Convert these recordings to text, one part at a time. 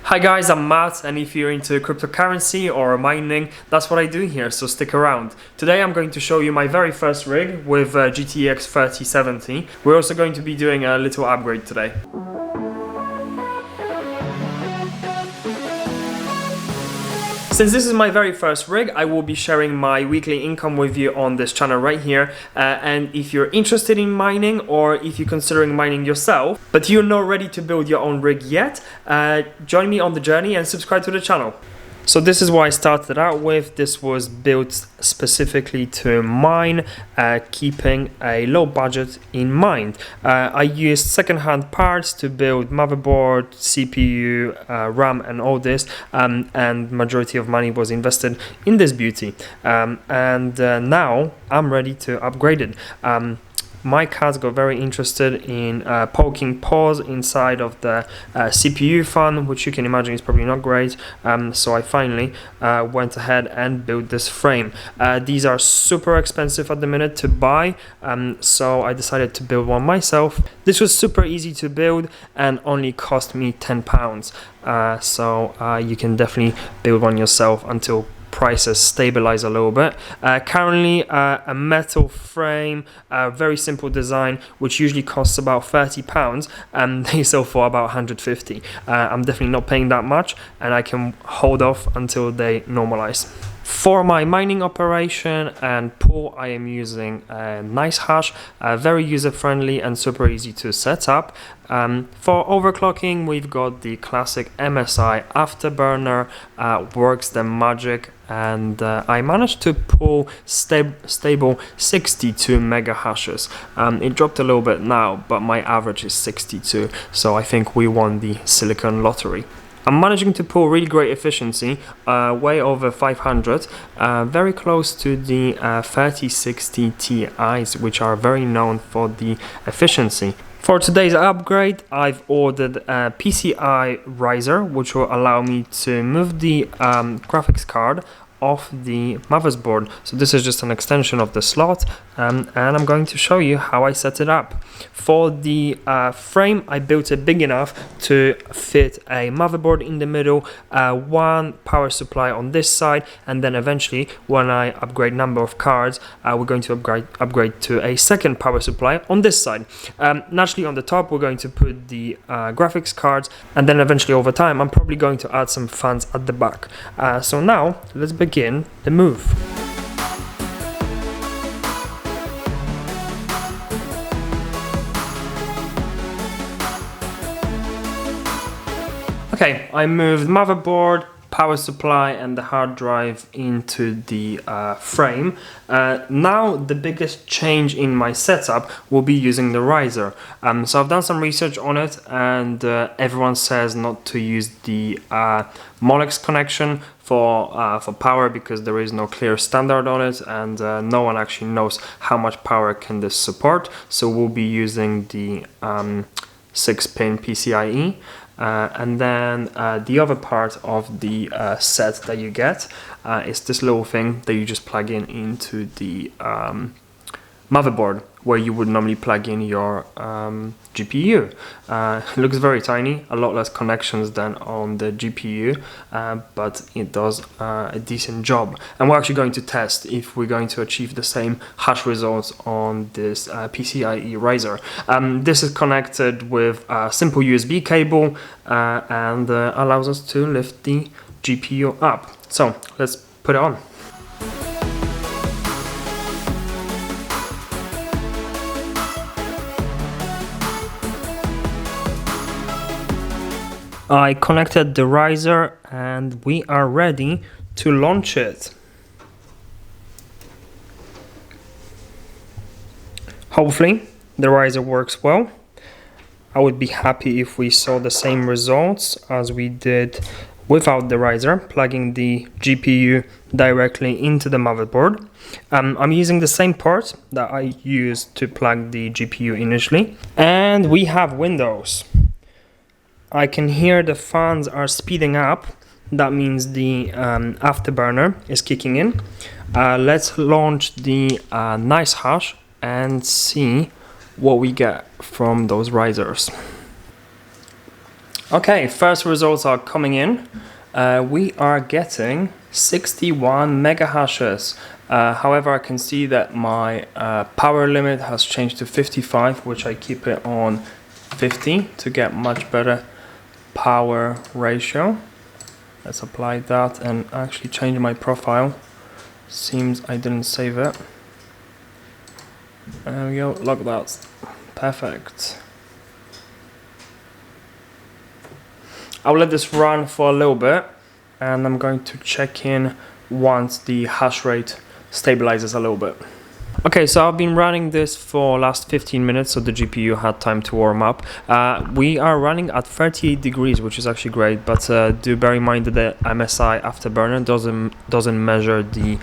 Hi guys, I'm Matt, and if you're into cryptocurrency or mining, that's what I do here, so stick around. Today I'm going to show you my very first rig with GTX 3070. We're also going to be doing a little upgrade today. Since this is my very first rig, I will be sharing my weekly income with you on this channel right here. And if you're interested in mining, or if you're considering mining yourself, but you're not ready to build your own rig yet, join me on the journey and subscribe to the channel. So this is what I started out with. This was built specifically to mine, keeping a low budget in mind. I used second-hand parts to build motherboard, CPU, RAM and all this, and majority of money was invested in this beauty. Now I'm ready to upgrade it. My cats got very interested in poking paws inside of the CPU fan, which you can imagine is probably not great. So I finally went ahead and built this frame. These are super expensive at the minute to buy, so I decided to build one myself. This was super easy to build and only cost me £10. So you can definitely build one yourself until prices stabilize a little bit. Currently a metal frame, very simple design, which usually costs about £30, and they sell for about 150. I'm definitely not paying that much, and I can hold off until they normalize. For my mining operation and pool, I am using NICEHASH, very user-friendly and super easy to set up. For overclocking, we've got the classic MSI Afterburner, works the magic, and I managed to pull stable 62 mega hashes. It dropped a little bit now, but my average is 62, so I think we won the silicon lottery. I'm managing to pull really great efficiency, way over 500, very close to the 3060 Ti's, which are very known for the efficiency. For today's upgrade, I've ordered a PCI-e riser, which will allow me to move the graphics card off the motherboard. So this is just an extension of the slot, and I'm going to show you how I set it up. For the frame, I built it big enough to fit a motherboard in the middle, one power supply on this side, and then eventually when I upgrade number of cards, we're going to upgrade to a second power supply on this side. Naturally on the top we're going to put the graphics cards, and then eventually over time I'm probably going to add some fans at the back. So now let's begin the move. Okay, I moved motherboard, power supply and the hard drive into the frame. Now the biggest change in my setup will be using the riser. So I've done some research on it, and everyone says not to use the Molex connection for power, because there is no clear standard on it, and no one actually knows how much power can this support. So we'll be using the 6-pin PCI-e. And then the other part of the set that you get is this little thing that you just plug in into the motherboard, where you would normally plug in your GPU. It looks very tiny, a lot less connections than on the GPU, but it does a decent job. And we're actually going to test if we're going to achieve the same hash results on this PCIe riser. This is connected with a simple USB cable, and allows us to lift the GPU up. So let's put it on. I connected the riser and we are ready to launch it. Hopefully the riser works well. I would be happy if we saw the same results as we did without the riser, plugging the GPU directly into the motherboard. I'm using the same port that I used to plug the GPU initially, and we have Windows. I can hear the fans are speeding up. That means the afterburner is kicking in. Let's launch the NICEHASH and see what we get from those risers. Okay, first results are coming in. We are getting 61 mega hashes. However, I can see that my power limit has changed to 55, which I keep it on 50 to get much better power ratio. Let's apply that and actually change my profile. Seems I didn't save it. There we go, look, that's perfect. I'll let this run for a little bit and I'm going to check in once the hash rate stabilizes a little bit. Okay, so I've been running this for last 15 minutes, so the GPU had time to warm up. We are running at 38 degrees, which is actually great, but do bear in mind that the MSI Afterburner doesn't measure the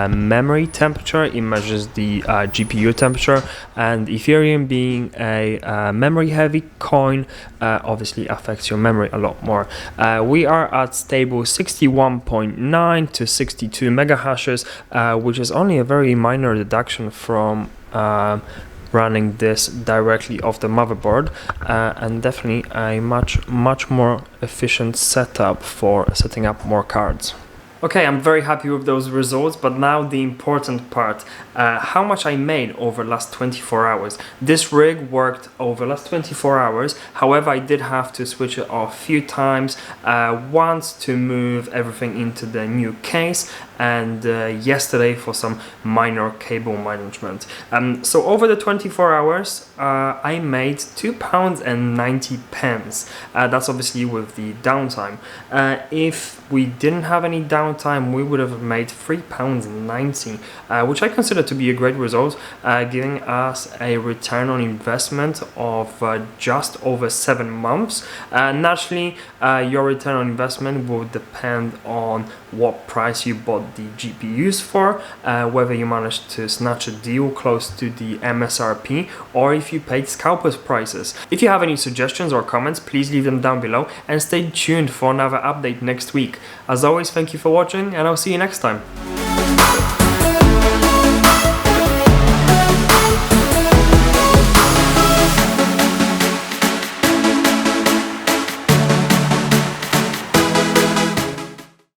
memory temperature, it measures the GPU temperature, and Ethereum being a memory heavy coin obviously affects your memory a lot more. We are at stable 61.9 to 62 mega hashes, which is only a very minor reduction from running this directly off the motherboard, and definitely a much more efficient setup for setting up more cards. Okay, I'm very happy with those results, but now the important part, how much I made over the last 24 hours. This rig worked over the last 24 hours, however I did have to switch it off a few times, once to move everything into the new case, and yesterday for some minor cable management. So over the 24 hours, I made £2.90. That's obviously with the downtime. If we didn't have any downtime, we would have made £3.90, which I consider to be a great result, giving us a return on investment of just over 7 months. Naturally, your return on investment will depend on what price you bought the GPUs for, whether you managed to snatch a deal close to the MSRP or if you paid scalpers prices. If you have any suggestions or comments, please leave them down below and stay tuned for another update next week. As always, thank you for watching and I'll see you next time.